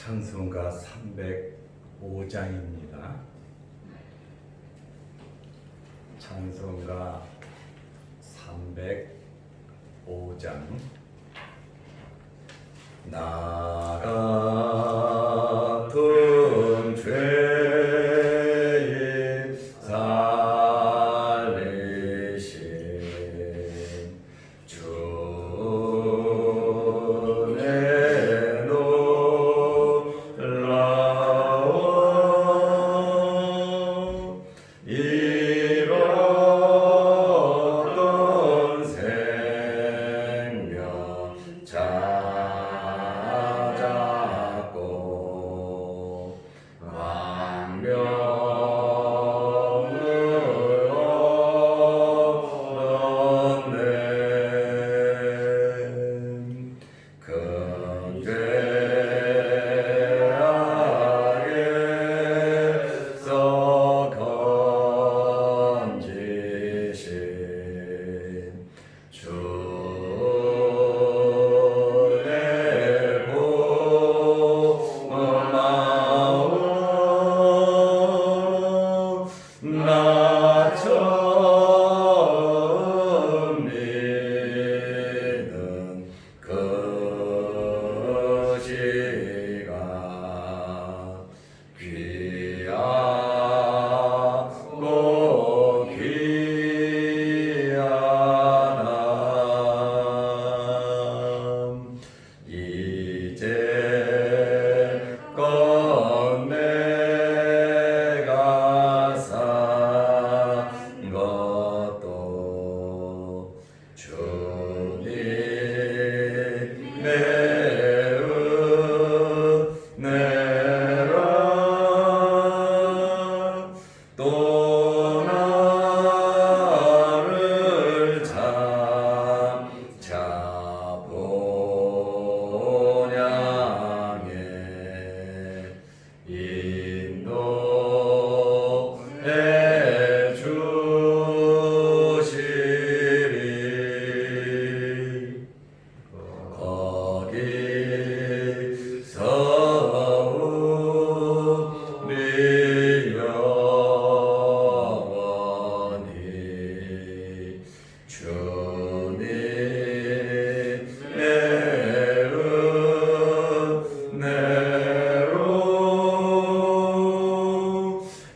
찬송가 305장입니다. 찬송가 305장. 나 같은 죄인 살리신 주의 놀라운 잃었던 생명 찾았고 광명을 얻었네. 큰 죄악에서 건지신 주의 고마움 나 처음 믿은 그 시간 귀하고 귀하나 이제껏 내가 산 것도 주님의 은혜라. 또 나를 잡자 본향에 인도해 주시리. 거기서 우리 영원히 주님의 은혜로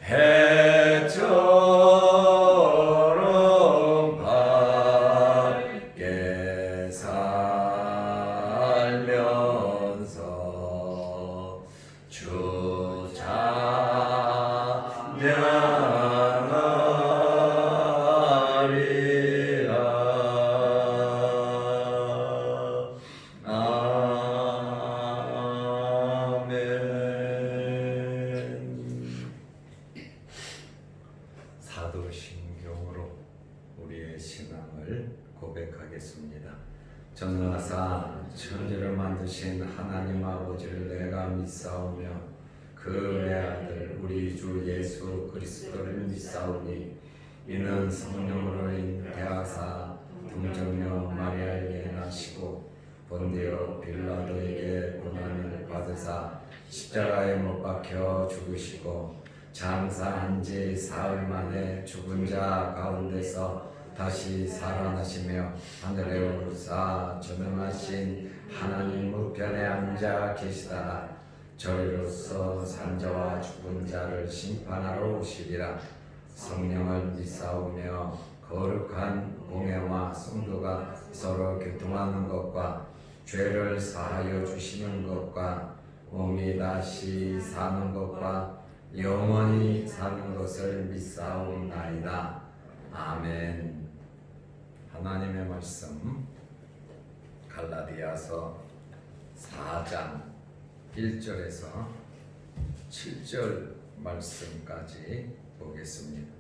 해처럼 밝게 살면서 주 찬양하리라. 아멘. 사도신경으로 우리의 신앙을 고백하겠습니다. 전능하사 천지를 만드신 하나님 아버지를 내가 믿사오며 그 외아들 우리 주 예수 그리스도를 믿사오니 이는 성령으로 인대하사 동정녀 마리아에게 나시고 본디오 빌라도에게 고난을 받으사 십자가에 못 박혀 죽으시고 장사한 지 사흘 만에 죽은 자 가운데서 다시 살아나시며 하늘에 오르사 전능하신 하나님 우편에 앉아 계시다가 저리로서 산자와 죽은 자를 심판하러 오시리라. 성령을 믿사오며 거룩한 공회와 성도가 서로 교통하는 것과 죄를 사하여 주시는 것과 몸이 다시 사는 것과 영원히 사는 것을 믿사옵나이다. 아멘. 하나님의 말씀 갈라디아서 4장 1절에서 7절 말씀까지 보겠습니다.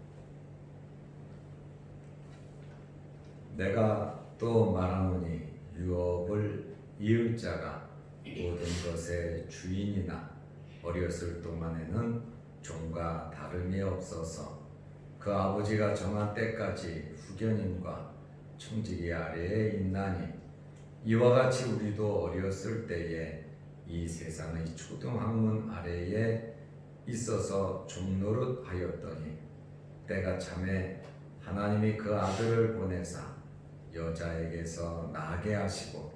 내가 또 말하노니 유업을 이을 자가 모든 것의 주인이나 어렸을 동안에는 종과 다름이 없어서 그 아버지가 정한 때까지 후견인과 청지기 아래에 있나니 이와 같이 우리도 어렸을 때에 이 세상의 초등학문 아래에 있어서 종노릇하였더니 때가 차매 하나님이 그 아들을 보내사 여자에게서 나게 하시고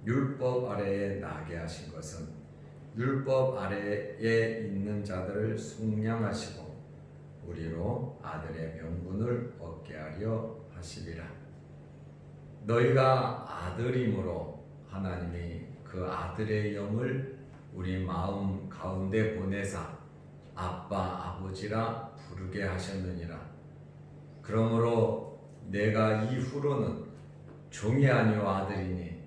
율법 아래에 나게 하신 것은 율법 아래에 있는 자들을 속량하시고 우리로 아들의 명분을 얻게 하려 하시리라. 너희가 아들이므로 하나님이 그 아들의 영을 우리 마음 가운데 보내사 아빠 아버지라 부르게 하셨느니라. 그러므로 내가 이후로는 종이 아니요 아들이니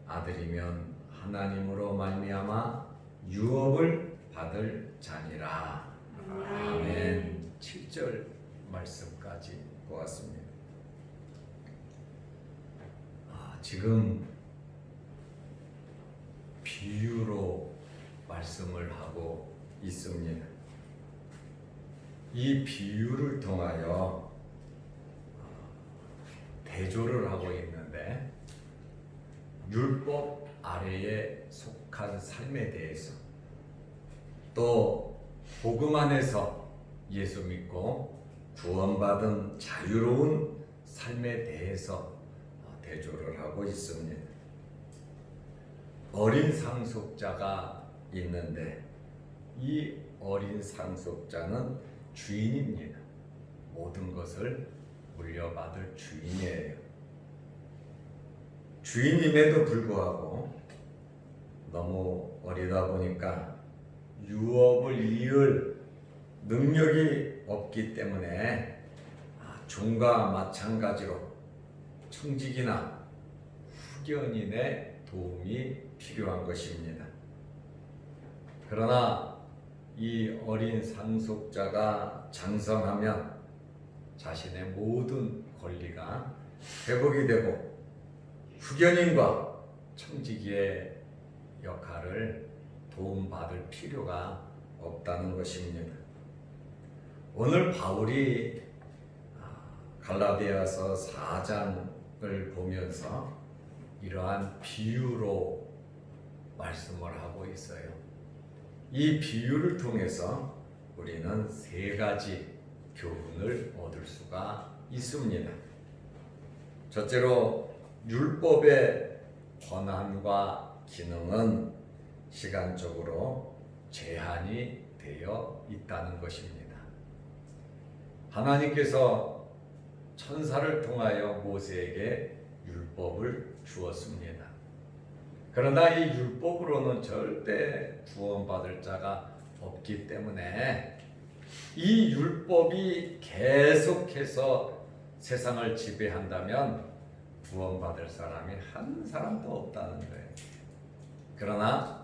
아들이면 하나님으로 말미암아 유업을 받을 자니라. 아멘. 7절 말씀까지 보았습니다. 지금 비유로 말씀을 하고 있습니다. 이 비유를 통하여 대조를 하고 있는데 율법 아래에 속한 삶에 대해서 또 복음 안에서 예수 믿고 구원받은 자유로운 삶에 대해서 대조를 하고 있습니다. 어린 상속자가 있는데 이 어린 상속자는 주인입니다. 모든 것을 물려받을 주인이에요. 주인임에도 불구하고 너무 어리다 보니까 유업을 이을 능력이 없기 때문에 종과 마찬가지로 청직이나 후견인의 도움이 필요한 것입니다. 그러나 이 어린 상속자가 장성하면 자신의 모든 권리가 회복이 되고 후견인과 청지기의 역할을 도움받을 필요가 없다는 것입니다. 오늘 바울이 갈라디아서 4장을 보면서 이러한 비유로 말씀을 하고 있어요. 이 비유를 통해서 우리는 세 가지 교훈을 얻을 수가 있습니다. 첫째로 율법의 권한과 기능은 시간적으로 제한이 되어 있다는 것입니다. 하나님께서 천사를 통하여 모세에게 율법을 주었습니다. 그러나 이 율법으로는 절대 구원받을 자가 없기 때문에 이 율법이 계속해서 세상을 지배한다면 구원받을 사람이 한 사람도 없다는 거예요. 그러나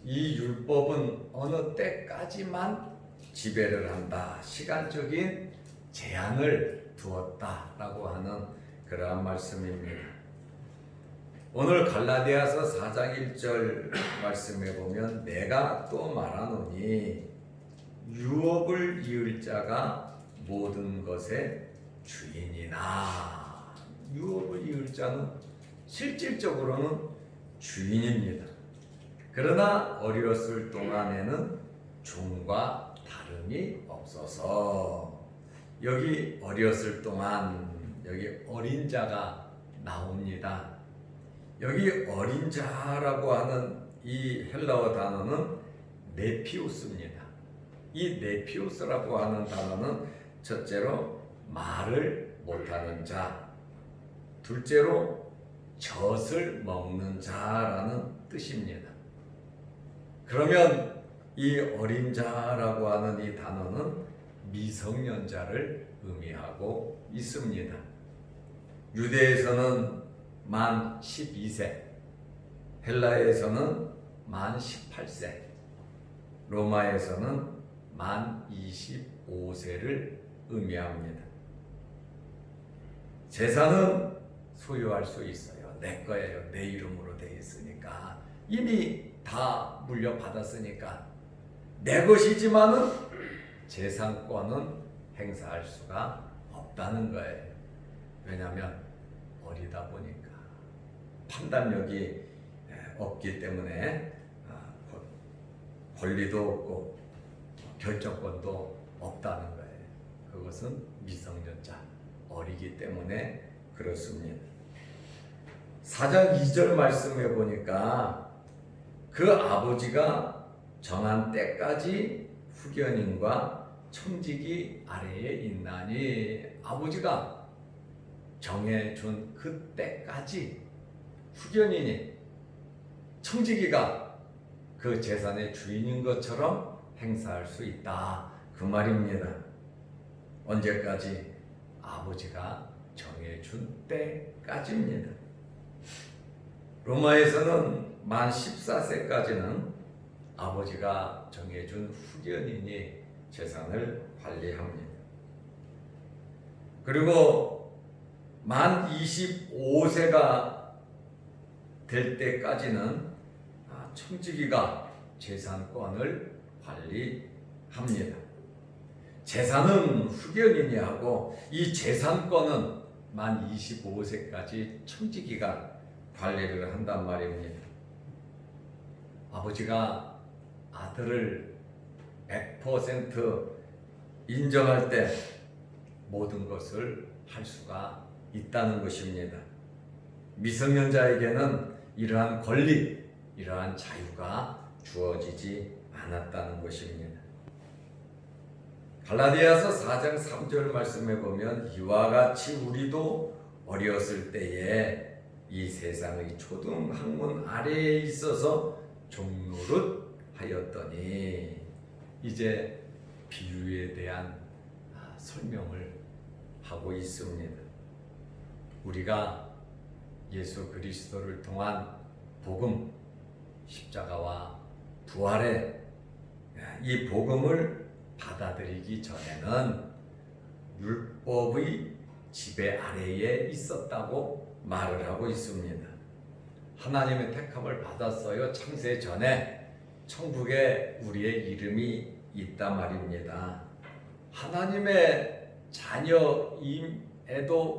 이 율법은 어느 때까지만 지배를 한다. 시간적인 제한을 두었다라고 하는 그러한 말씀입니다. 오늘 갈라디아서 4장 1절 말씀에 보면 내가 또 말하노니 유업을 이을 자가 모든 것의 주인이나. 유업을 이을 자는 실질적으로는 주인입니다. 그러나 어렸을 동안에는 종과 다름이 없어서 여기 어렸을 동안 여기 어린 자가 나옵니다. 여기 어린 자라고 하는 이 헬라어 단어는 네피우스입니다. 이 네피우스라고 하는 단어는 첫째로 말을 못하는 자, 둘째로 젖을 먹는 자라는 뜻입니다. 그러면 이 어린 자라고 하는 이 단어는 미성년자를 의미하고 있습니다. 유대에서는 만 12세, 헬라에서는 만 18세, 로마에서는 만 25세를 의미합니다. 재산은 소유할 수 있어요. 내 거예요. 내 이름으로 돼 있으니까. 이미 다 물려받았으니까 내 것이지만은 재산권은 행사할 수가 없다는 거예요. 왜냐하면 어리다 보니까 판단력이 없기 때문에 권리도 없고 결정권도 없다는 거예요. 그것은 미성년자, 어리기 때문에 그렇습니다. 4장 2절 말씀해 보니까 그 아버지가 정한 때까지 후견인과 청지기 아래에 있나니, 아버지가 정해준 그 때까지 후견인이, 청지기가 그 재산의 주인인 것처럼 행사할 수 있다, 그 말입니다. 언제까지? 아버지가 정해준 때까지입니다. 로마에서는 만 14세까지는 아버지가 정해준 후견인이 재산을 관리합니다. 그리고 만 25세가 될 때까지는 청지기가 재산권을 관리합니다. 재산은 후견인이 하고 이 재산권은 만 25세까지 청지기가 관리를 한단 말입니다. 아버지가 아들을 100% 인정할 때 모든 것을 할 수가 있다는 것입니다. 미성년자에게는 이러한 권리, 이러한 자유가 주어지지 않았다는 것입니다. 갈라디아서 4장 3절 말씀에 보면 이와 같이 우리도 어렸을 때에 이 세상의 초등학문 아래에 있어서 종노릇 하였더니, 이제 비유에 대한 설명을 하고 있습니다. 우리가 예수 그리스도를 통한 복음, 십자가와 부활의 이 복음을 받아들이기 전에는 율법의 지배 아래에 있었다고 말을 하고 있습니다. 하나님의 택함을 받았어요. 창세 전에 천국에 우리의 이름이 있다 말입니다. 하나님의 자녀임에도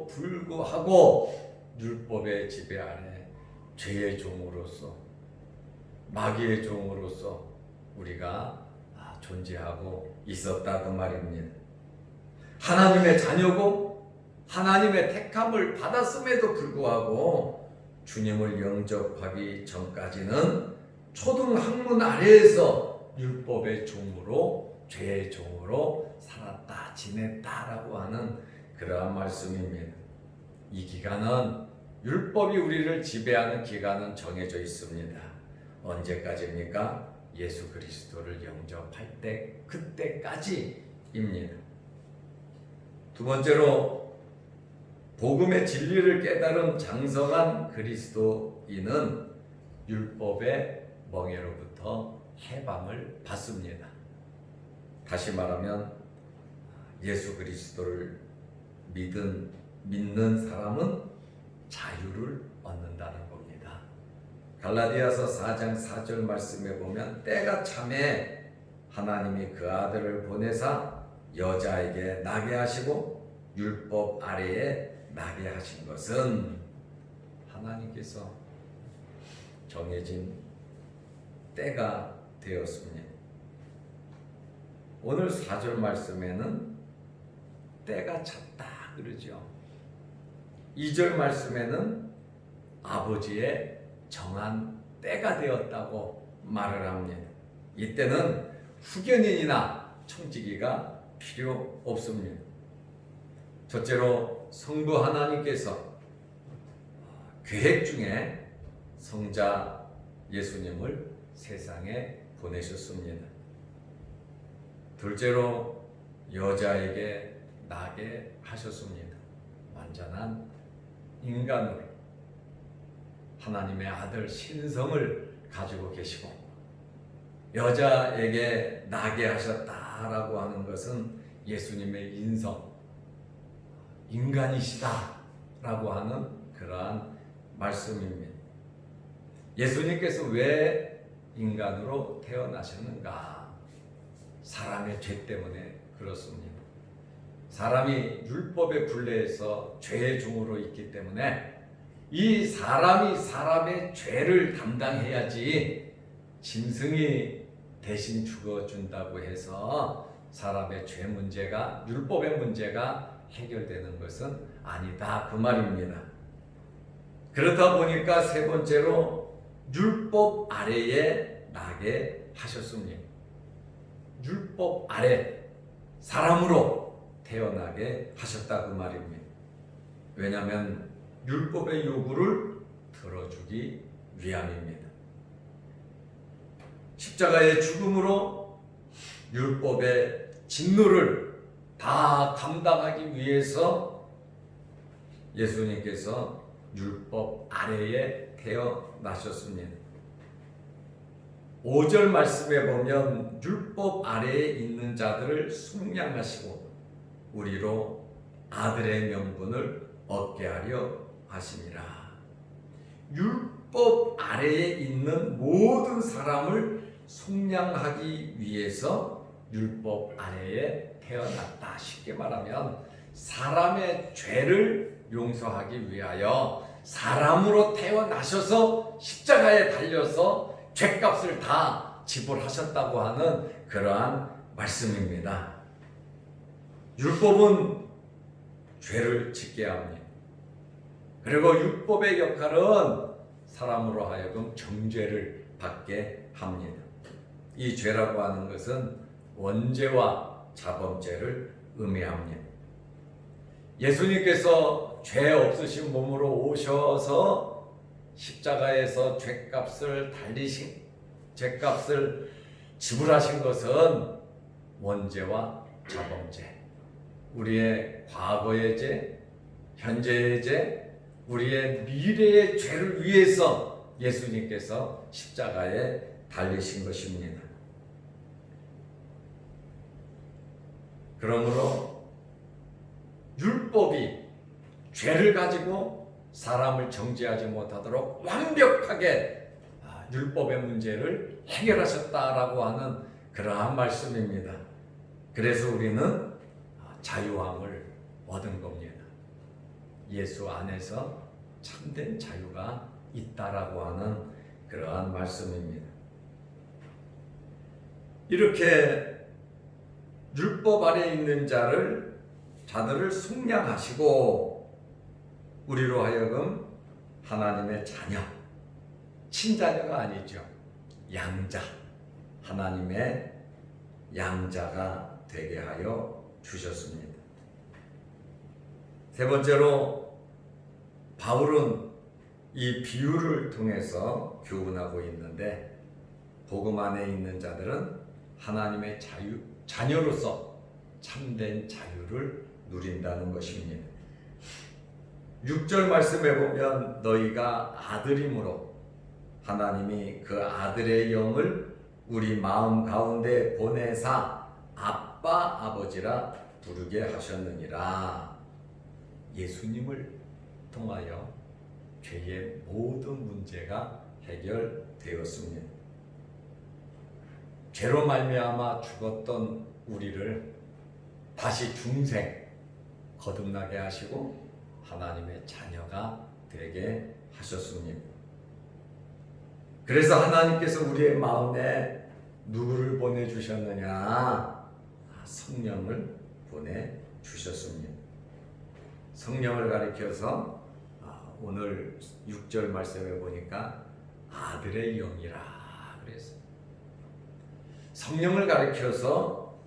불구하고 율법의 지배 아래 죄의 종으로서, 마귀의 종으로서 우리가 존재하고 있었다, 그 말입니다. 하나님의 자녀고 하나님의 택함을 받았음에도 불구하고 주님을 영접하기 전까지는 초등학문 아래에서 율법의 종으로, 죄의 종으로 살았다, 지냈다라고 하는 그러한 말씀입니다. 이 기간은, 율법이 우리를 지배하는 기간은 정해져 있습니다. 언제까지입니까? 예수 그리스도를 영접할 때, 그때까지입니다. 두 번째로, 복음의 진리를 깨달은 장성한 그리스도인은 율법의 멍에로부터 해방을 받습니다. 다시 말하면 예수 그리스도를 믿는 사람은 자유를 얻는다는 겁니다. 갈라디아서 4장 4절 말씀에 보면 때가 참에 하나님이 그 아들을 보내사 여자에게 나게 하시고 율법 아래에 나게 하신 것은 하나님께서 정해진 때가 되었습니다. 오늘 4절 말씀에는 때가 찼다 그러죠. 2절 말씀에는 아버지의 정한 때가 되었다고 말을 합니다. 이때는 후견인이나 청지기가 필요 없습니다. 첫째로, 성부 하나님께서 계획 중에 성자 예수님을 세상에 보내셨습니다. 둘째로, 여자에게 나게 하셨습니다. 완전한 인간으로 하나님의 아들 신성을 가지고 계시고 여자에게 나게 하셨다라고 하는 것은 예수님의 인성, 인간이시다라고 하는 그러한 말씀입니다. 예수님께서 왜 인간으로 태어나셨는가? 사람의 죄 때문에 그렇습니다. 사람이 율법의 굴레에서 죄의 종으로 있기 때문에 이 사람이 사람의 죄를 담당해야지 짐승이 대신 죽어준다고 해서 사람의 죄 문제가, 율법의 문제가 해결되는 것은 아니다, 그 말입니다. 그렇다 보니까 세 번째로 율법 아래에 나게 하셨습니다. 율법 아래 사람으로 태어나게 하셨다, 그 말입니다. 왜냐하면 율법의 요구를 들어주기 위함입니다. 십자가의 죽음으로 율법의 진노를 다 감당하기 위해서 예수님께서 율법 아래에 태어나셨습니다. 5절 말씀에 보면 율법 아래에 있는 자들을 속량하시고 우리로 아들의 명분을 얻게 하려 하심이라. 율법 아래에 있는 모든 사람을 속량하기 위해서 율법 아래에 태어났다. 쉽게 말하면 사람의 죄를 용서하기 위하여 사람으로 태어나셔서 십자가에 달려서 죄값을 다 지불하셨다고 하는 그러한 말씀입니다. 율법은 죄를 짓게 합니다. 그리고 율법의 역할은 사람으로 하여금 정죄를 받게 합니다. 이 죄라고 하는 것은 원죄와 자범죄를 의미합니다. 예수님께서 죄 없으신 몸으로 오셔서 십자가에서 죄값을 지불하신 것은 원죄와 자범죄, 우리의 과거의 죄, 현재의 죄, 우리의 미래의 죄를 위해서 예수님께서 십자가에 달리신 것입니다. 그러므로 율법이 죄를 가지고 사람을 정죄하지 못하도록 완벽하게 율법의 문제를 해결하셨다라고 하는 그러한 말씀입니다. 그래서 우리는 자유함을 얻은 겁니다. 예수 안에서 참된 자유가 있다라고 하는 그러한 말씀입니다. 이렇게 율법 아래 있는 자들을 속량하시고 우리로 하여금 하나님의 자녀, 친자녀가 아니죠. 양자, 하나님의 양자가 되게 하여 주셨습니다. 세 번째로 바울은 이 비유를 통해서 교훈하고 있는데 복음 안에 있는 자들은 하나님의 자녀로서 참된 자유를 누린다는 것입니다. 6절 말씀에 보면 너희가 아들임으로 하나님이 그 아들의 영을 우리 마음 가운데 보내사 아빠 아버지라 부르게 하셨느니라. 예수님을 통하여 죄의 모든 문제가 해결되었습니다. 죄로 말미암아 죽었던 우리를 다시 중생 거듭나게 하시고 하나님의 자녀가 되게 하셨습니다. 그래서 하나님께서 우리의 마음에 누구를 보내주셨느냐? 성령을 보내주셨습니다. 성령을 가리켜서 오늘 6절 말씀에 보니까 아들의 영이라 그랬어요. 성령을 가리켜서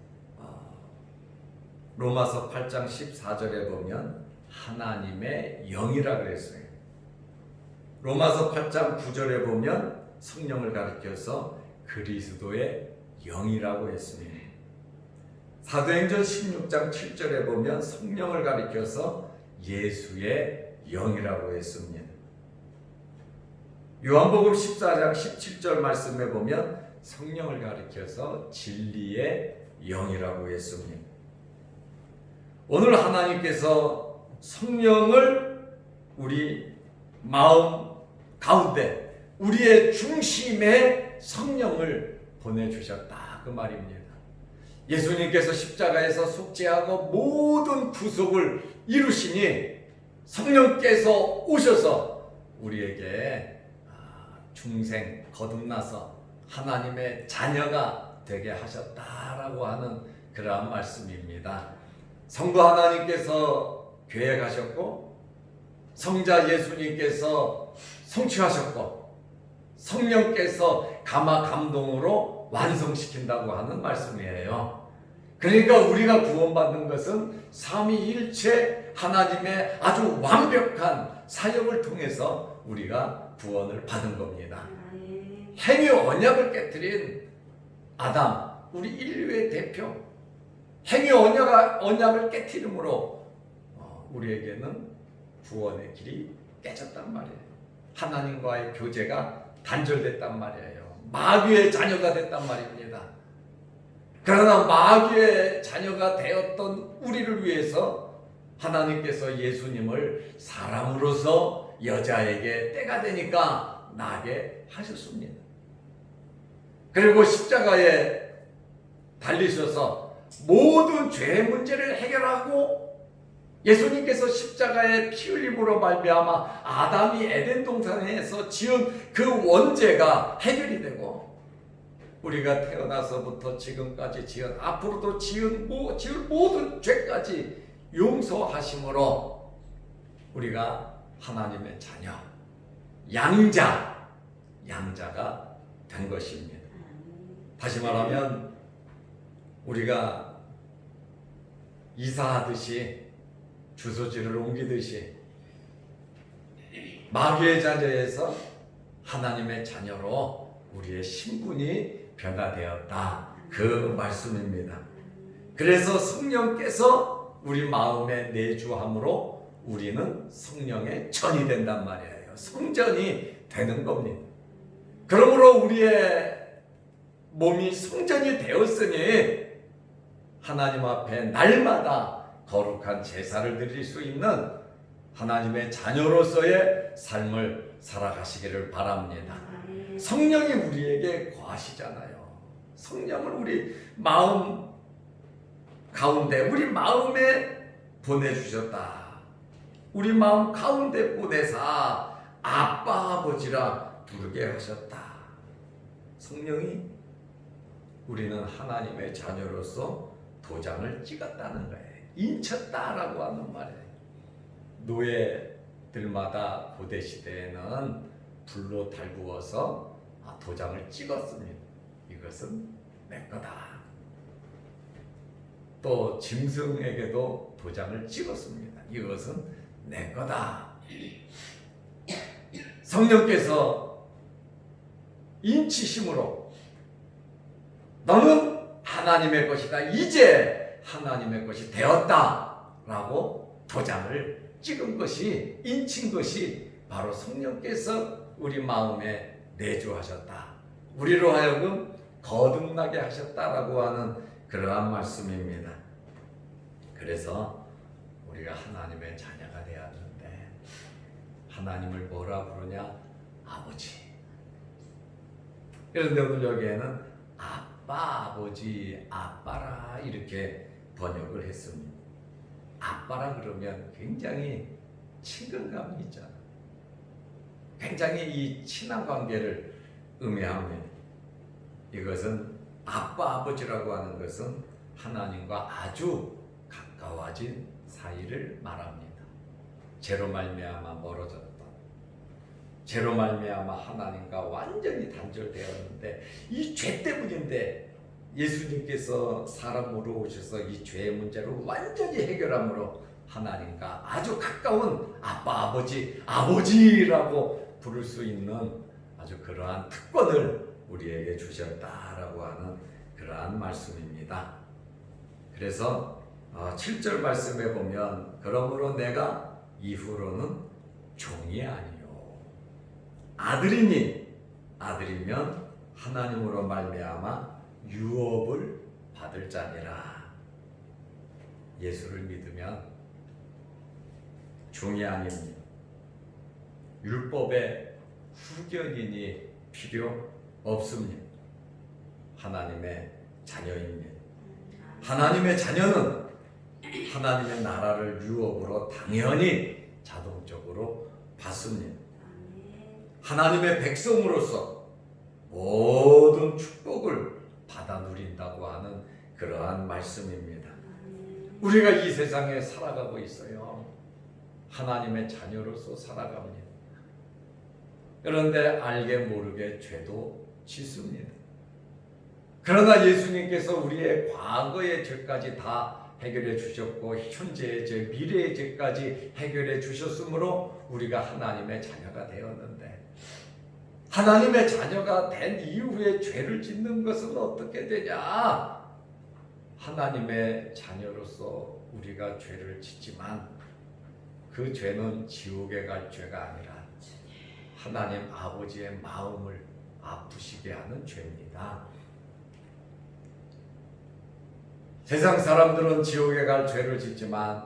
로마서 8장 14절에 보면 하나님의 영이라 그랬어요. 로마서 8장 9절에 보면 성령을 가리켜서 그리스도의 영이라고 했습니다. 사도행전 16장 7절에 보면 성령을 가리켜서 예수의 영이라고 했습니다. 요한복음 14장 17절 말씀에 보면 성령을 가리켜서 진리의 영이라고 했습니다. 오늘 하나님께서 성령을 우리 마음 가운데 우리의 중심에 성령을 보내주셨다 그 말입니다. 예수님께서 십자가에서 속죄하고 모든 구속을 이루시니 성령께서 오셔서 우리에게 중생 거듭나서 하나님의 자녀가 되게 하셨다라고 하는 그러한 말씀입니다. 성부 하나님께서 계획하셨고 성자 예수님께서 성취하셨고 성령께서 감화 감동으로 완성시킨다고 하는 말씀이에요. 그러니까 우리가 구원받는 것은 삼위일체 하나님의 아주 완벽한 사역을 통해서 우리가 구원을 받은 겁니다. 행위 언약을 깨뜨린 아담, 우리 인류의 대표, 행위 언약을 깨뜨림으로 우리에게는 구원의 길이 깨졌단 말이에요. 하나님과의 교제가 단절됐단 말이에요. 마귀의 자녀가 됐단 말입니다. 그러나 마귀의 자녀가 되었던 우리를 위해서 하나님께서 예수님을 사람으로서 여자에게 때가 되니까 나게 하셨습니다. 그리고 십자가에 달리셔서 모든 죄의 문제를 해결하고 예수님께서 십자가에 피 흘림으로 말미암아 아담이 에덴 동산에서 지은 그 원죄가 해결이 되고 우리가 태어나서부터 지금까지 지은 앞으로도 지을 모든 죄까지 용서하심으로 우리가 하나님의 자녀 양자가 된 것입니다. 다시 말하면 우리가 이사하듯이 주소지를 옮기듯이 마귀의 자녀에서 하나님의 자녀로 우리의 신분이 변화되었다. 그 말씀입니다. 그래서 성령께서 우리 마음에 내주함으로 우리는 성령의 전이 된단 말이에요. 성전이 되는 겁니다. 그러므로 우리의 몸이 성전이 되었으니 하나님 앞에 날마다 거룩한 제사를 드릴 수 있는 하나님의 자녀로서의 삶을 살아가시기를 바랍니다. 성령이 우리에게 거하시잖아요. 성령을 우리 마음 가운데, 우리 마음에 보내주셨다. 우리 마음 가운데 보내사 아빠 아버지라 부르게 하셨다. 성령이 우리는 하나님의 자녀로서 도장을 찍었다는 거예요. 인쳤다라고 하는 말이에요. 노예들마다 고대 시대에는 불로 달구어서 도장을 찍었습니다. 이것은 내 거다. 또 짐승에게도 도장을 찍었습니다. 이것은 내 거다. 성령께서 인치심으로 너는 하나님의 것이다. 이제 하나님의 것이 되었다라고 도장을 찍은 것이, 인친 것이 바로 성령께서 우리 마음에 내주하셨다. 우리로 하여금 거듭나게 하셨다라고 하는 그러한 말씀입니다. 그래서 우리가 하나님의 자녀가 되었는데 하나님을 뭐라 부르냐? 아버지. 그런데 오늘 여기에는 아빠, 아버지, 아빠라 이렇게 번역을 했습니다. 아빠라 그러면 굉장히 친근감이 있잖아요. 굉장히 이 친한 관계를 의미합니다. 이것은 아빠, 아버지라고 하는 것은 하나님과 아주 가까워진 사이를 말합니다. 죄로 말미암아 멀어졌던, 죄로 말미암아 하나님과 완전히 단절되었는데 이 죄 때문인데 예수님께서 사람으로 오셔서 이 죄의 문제를 완전히 해결함으로 하나님과 아주 가까운 아빠, 아버지, 아버지라고 부를 수 있는 아주 그러한 특권을 우리에게 주셨다라고 하는 그러한 말씀입니다. 그래서 7절 말씀에 보면 그러므로 내가 이후로는 종이 아니요 아들이니 아들이면 하나님으로 말미암아 유업을 받을 자니라. 예수를 믿으면 종이 아닙니다. 율법의 후견인이 필요 없습니다. 하나님의 자녀입니다. 하나님의 자녀는 하나님의 나라를 유업으로 당연히 자동적으로 받습니다. 하나님의 백성으로서 모든 축복을 받아 누린다고 하는 그러한 말씀입니다. 우리가 이 세상에 살아가고 있어요. 하나님의 자녀로서 살아갑니다. 그런데 알게 모르게 죄도 짓습니다. 그러나 예수님께서 우리의 과거의 죄까지 다 해결해 주셨고 현재의 죄, 미래의 죄까지 해결해 주셨으므로 우리가 하나님의 자녀가 되었는데, 하나님의 자녀가 된 이후에 죄를 짓는 것은 어떻게 되냐? 하나님의 자녀로서 우리가 죄를 짓지만 그 죄는 지옥에 갈 죄가 아니라 하나님 아버지의 마음을 아프시게 하는 죄입니다. 세상 사람들은 지옥에 갈 죄를 짓지만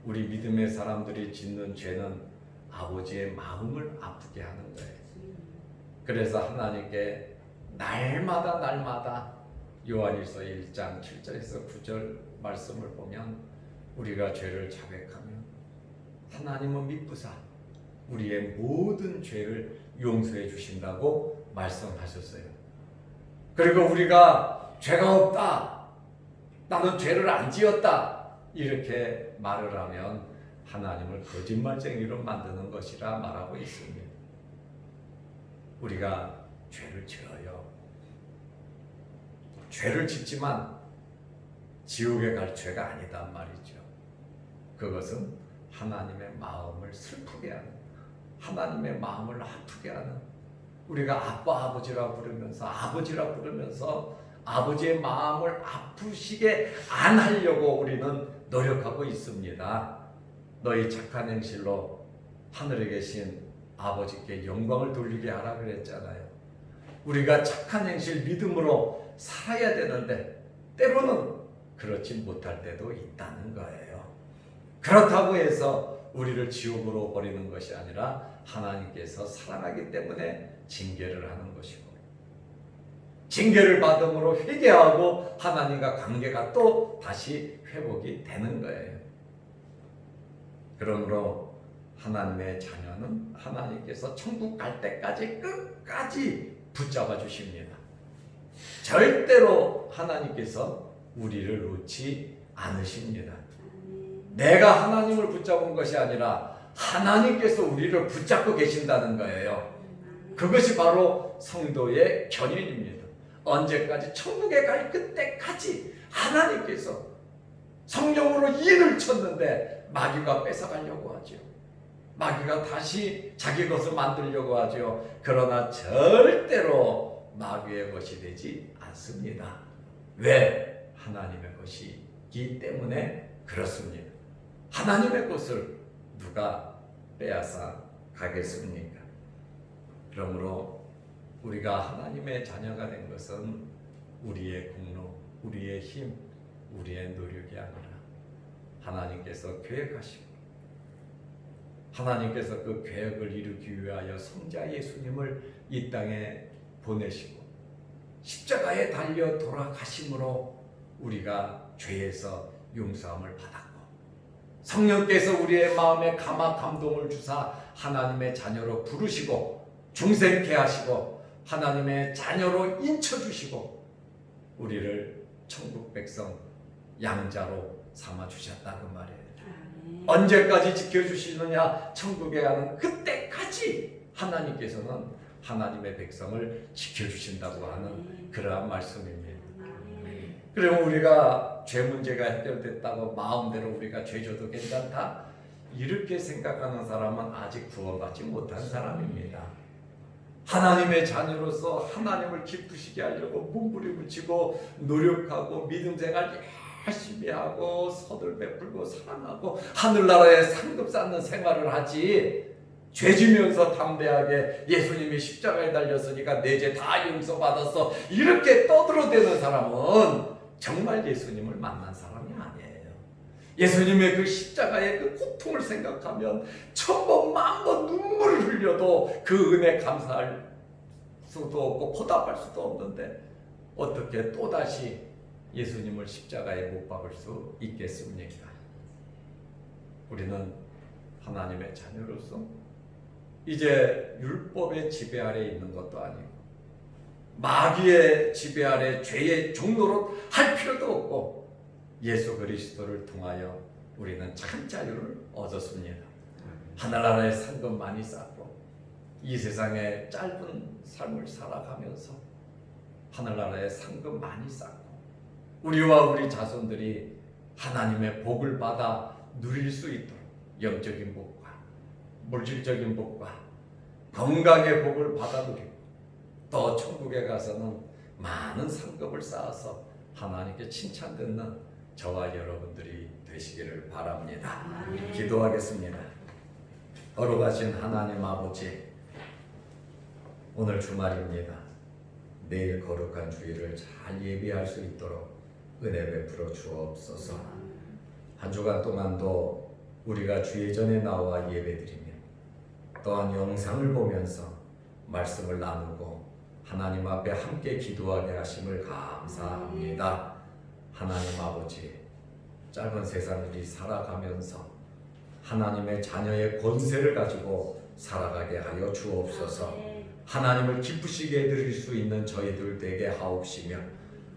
우리 믿음의 사람들이 짓는 죄는 아버지의 마음을 아프게 하는 거예요. 그래서 하나님께 날마다 요한일서 1장 7절에서 9절 말씀을 보면 우리가 죄를 자백하면 하나님은 미쁘사 우리의 모든 죄를 용서해 주신다고 말씀하셨어요. 그리고 우리가 죄가 없다, 나는 죄를 안 지었다 이렇게 말을 하면 하나님을 거짓말쟁이로 만드는 것이라 말하고 있습니다. 우리가 죄를 지어요. 죄를 짓지만 지옥에 갈 죄가 아니단 말이죠. 그것은 하나님의 마음을 슬프게 하는, 하나님의 마음을 아프게 하는, 우리가 아빠 아버지라 부르면서 아버지의 마음을 아프시게 안 하려고 우리는 노력하고 있습니다. 너희 착한 행실로 하늘에 계신 아버지께 영광을 돌리게 하라 그랬잖아요. 우리가 착한 행실 믿음으로 살아야 되는데 때로는 그렇지 못할 때도 있다는 거예요. 그렇다고 해서 우리를 지옥으로 버리는 것이 아니라 하나님께서 사랑하기 때문에 징계를 하는 것이고, 징계를 받음으로 회개하고 하나님과 관계가 또 다시 회복이 되는 거예요. 그러므로 하나님의 자녀는 하나님께서 천국 갈 때까지 끝까지 붙잡아 주십니다. 절대로 하나님께서 우리를 놓지 않으십니다. 내가 하나님을 붙잡은 것이 아니라 하나님께서 우리를 붙잡고 계신다는 거예요. 그것이 바로 성도의 견인입니다. 언제까지? 천국에 갈 그때까지 하나님께서 성령으로 인을 쳤는데 마귀가 뺏어가려고 하죠. 마귀가 다시 자기 것을 만들려고 하죠. 그러나 절대로 마귀의 것이 되지 않습니다. 왜? 하나님의 것이기 때문에 그렇습니다. 하나님의 것을 누가 빼앗아 가겠습니까? 그러므로 우리가 하나님의 자녀가 된 것은 우리의 공로, 우리의 힘, 우리의 노력이 아니라 하나님께서 계획하시고 하나님께서 그 계획을 이루기 위하여 성자 예수님을 이 땅에 보내시고 십자가에 달려 돌아가심으로 우리가 죄에서 용서함을 받았고, 성령께서 우리의 마음에 감화 감동을 주사 하나님의 자녀로 부르시고 중생케 하시고 하나님의 자녀로 인쳐주시고 우리를 천국 백성 양자로 삼아주셨다 그 말이에요. 언제까지 지켜주시느냐? 천국에 가는 그때까지 하나님께서는 하나님의 백성을 지켜주신다고 하는 그러한 말씀입니다. 그러면 우리가 죄 문제가 해결됐다고 마음대로 우리가 죄 져도 괜찮다? 이렇게 생각하는 사람은 아직 구원받지 못한 사람입니다. 하나님의 자녀로서 하나님을 기쁘시게 하려고 몸부림치고 노력하고 믿음 생활 열심히 하고 선을 베풀고 사랑하고 하늘나라에 상급 쌓는 생활을 하지, 죄지면서 담대하게 예수님이 십자가에 달렸으니까 내 죄 다 용서받았어 이렇게 떠들어대는 사람은 정말 예수님을 만난 사람이 아니에요. 예수님의 그 십자가의 그 고통을 생각하면 천번 만번 눈물을 흘려도 그 은혜 감사할 수도 없고 보답할 수도 없는데 어떻게 또다시 예수님을 십자가에 못 박을 수 있겠습니까? 우리는 하나님의 자녀로서 이제 율법의 지배 아래 있는 것도 아니고 마귀의 지배 아래 죄의 종노릇 할 필요도 없고 예수 그리스도를 통하여 우리는 참 자유를 얻었습니다. 하늘나라의 상금 많이 쌓고 이 세상에 짧은 삶을 살아가면서 하늘나라의 상금 많이 쌓고 우리와 우리 자손들이 하나님의 복을 받아 누릴 수 있도록 영적인 복과 물질적인 복과 건강의 복을 받아 누리고 또 천국에 가서는 많은 상급을 쌓아서 하나님께 칭찬 듣는 저와 여러분들이 되시기를 바랍니다. 기도하겠습니다. 거룩하신 하나님 아버지, 오늘 주말입니다. 내일 거룩한 주일을 잘 예비할 수 있도록 은혜 베풀어 주옵소서. 한 주간 동안도 우리가 주의 전에 나와 예배드리며 또한 영상을 보면서 말씀을 나누고 하나님 앞에 함께 기도하게 하심을 감사합니다. 하나님 아버지, 짧은 세상 우리 살아가면서 하나님의 자녀의 권세를 가지고 살아가게 하여 주옵소서. 하나님을 기쁘시게 해드릴 수 있는 저희들 되게 하옵시며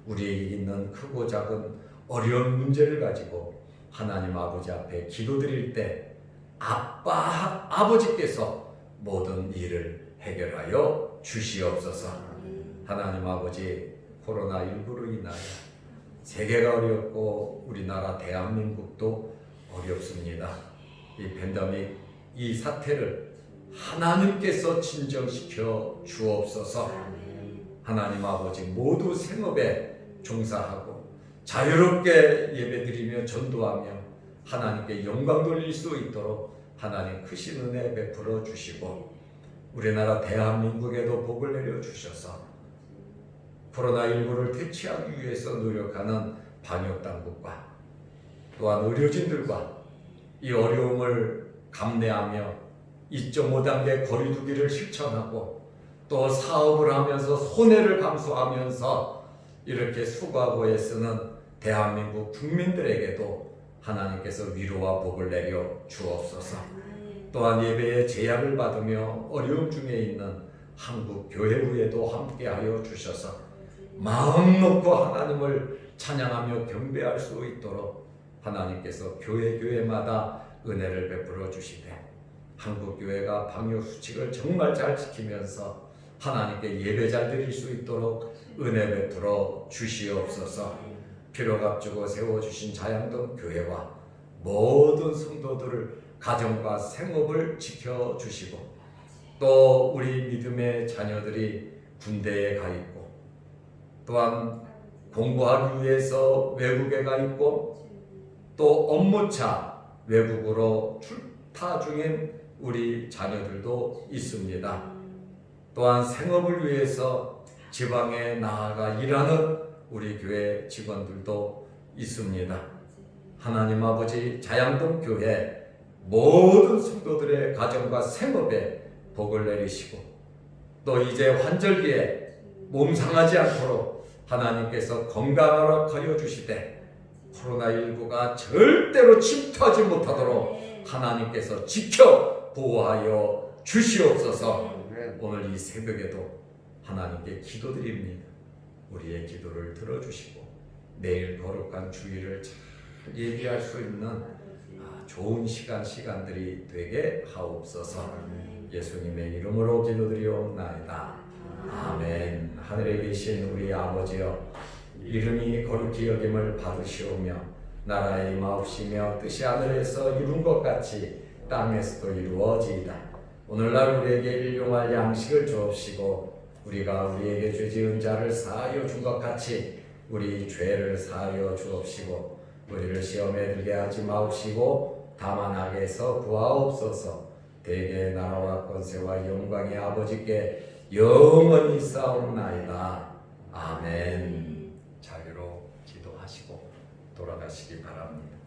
우리에게 있는 크고 작은 어려운 문제를 가지고 하나님 아버지 앞에 기도드릴 때 아버지께서 모든 일을 해결하여 주시옵소서. 하나님 아버지, 코로나19로 인하여 세계가 어렵고 우리나라 대한민국도 어렵습니다. 이 팬데믹, 이 사태를 하나님께서 진정시켜 주옵소서. 하나님 아버지, 모두 생업에 종사하고 자유롭게 예배드리며 전도하며 하나님께 영광 돌릴 수 있도록 하나님 크신 은혜 베풀어 주시고 우리나라 대한민국에도 복을 내려 주셔서 코로나19를 퇴치하기 위해서 노력하는 방역당국과 또한 의료진들과 이 어려움을 감내하며 2.5단계 거리두기를 실천하고 또 사업을 하면서 손해를 감수하면서 이렇게 수고하고 애쓰는 대한민국 국민들에게도 하나님께서 위로와 복을 내려 주옵소서. 또한 예배에 제약을 받으며 어려움 중에 있는 한국 교회부에도 함께하여 주셔서 마음 놓고 하나님을 찬양하며 경배할 수 있도록 하나님께서 교회마다 은혜를 베풀어 주시되 한국 교회가 방역 수칙을 정말 잘 지키면서 하나님께 예배 잘 드릴 수 있도록 은혜 베풀어 주시옵소서. 필요값주고 세워주신 자양동 교회와 모든 성도들을 가정과 생업을 지켜주시고 또 우리 믿음의 자녀들이 군대에 가 있고 또한 공부하기 위해서 외국에 가 있고 또 업무차 외국으로 출타 중인 우리 자녀들도 있습니다. 또한 생업을 위해서 지방에 나아가 일하는 우리 교회 직원들도 있습니다. 하나님 아버지, 자양동 교회 모든 성도들의 가정과 생업에 복을 내리시고 또 이제 환절기에 몸 상하지 않도록 하나님께서 건강을 하여 주시되 코로나19가 절대로 침투하지 못하도록 하나님께서 지켜 보호하여 주시옵소서. 오늘 이 새벽에도 하나님께 기도드립니다. 우리의 기도를 들어주시고 내일 거룩한 주일을 잘 예비할 수 있는 좋은 시간들이 되게 하옵소서. 예수님의 이름으로 기도드리옵나이다. 아멘. 하늘에 계신 우리 아버지여, 이름이 거룩히 여김을 받으시오며 나라의 임하옵시며 뜻이 하늘에서 이룬 것 같이 땅에서도 이루어지이다. 오늘날 우리에게 일용할 양식을 주옵시고 우리가 우리에게 죄 지은 자를 사하여 준 것 같이 우리 죄를 사하여 주옵시고 우리를 시험에 들게 하지 마옵시고 다만 악에서 구하옵소서. 대개 나라와 권세와 영광의 아버지께 영원히 싸움나이다. 아멘. 자유로 기도하시고 돌아가시기 바랍니다.